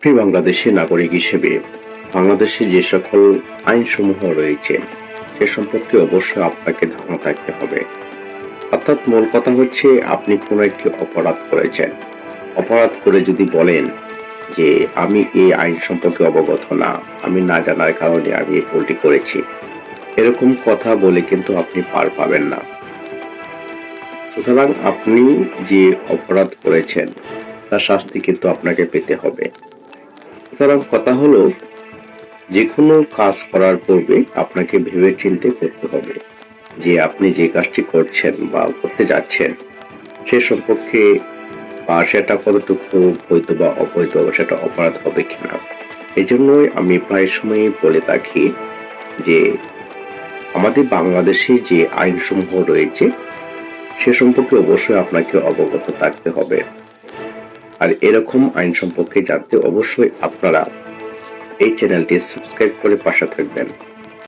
আপনি বাংলাদেশী নাগরিক হিসেবে বাংলাদেশে যে সকল আইনসমূহ রয়েছে সে সম্পর্কে অবশ্যই আপনাকে ধারণা থাকতে হবে। অর্থাৎ মূল কথা হচ্ছে আপনি কোনো একটি অপরাধ করেছেন। অপরাধ করে যদি বলেন যে আমি এই আইন সম্পর্কে অবগত না, আমি না জানার কারণে আমি এই ভুলটি করেছি, এরকম কথা বলে কিন্তু আপনি পার পাবেন না। সুতরাং আপনি যে অপরাধ করেছেন তার শাস্তি কিন্তু আপনাকে পেতে হবে। সুতরাং কথা হলো, যে কোনো কাজ করার পূর্বে আপনাকে ভেবে চিন্তে করতে হবে যে আপনি যে কাজটি করছেন বা করতে যাচ্ছেন সে সম্পর্কে বা সেটা কতটুকু বৈধ বা অবৈধ, সেটা অপরাধ হবে কিনা। এই জন্যই আমি প্রায় সময়ই বলে থাকি যে আমাদের বাংলাদেশে যে আইনসমূহ রয়েছে সে সম্পর্কে অবশ্যই আপনাকে অবগত থাকতে হবে। আর এরকম আইন সম্পর্কে জানতে অবশ্যই আপনারা এই চ্যানেলটি সাবস্ক্রাইব করে পাশে থাকবেন।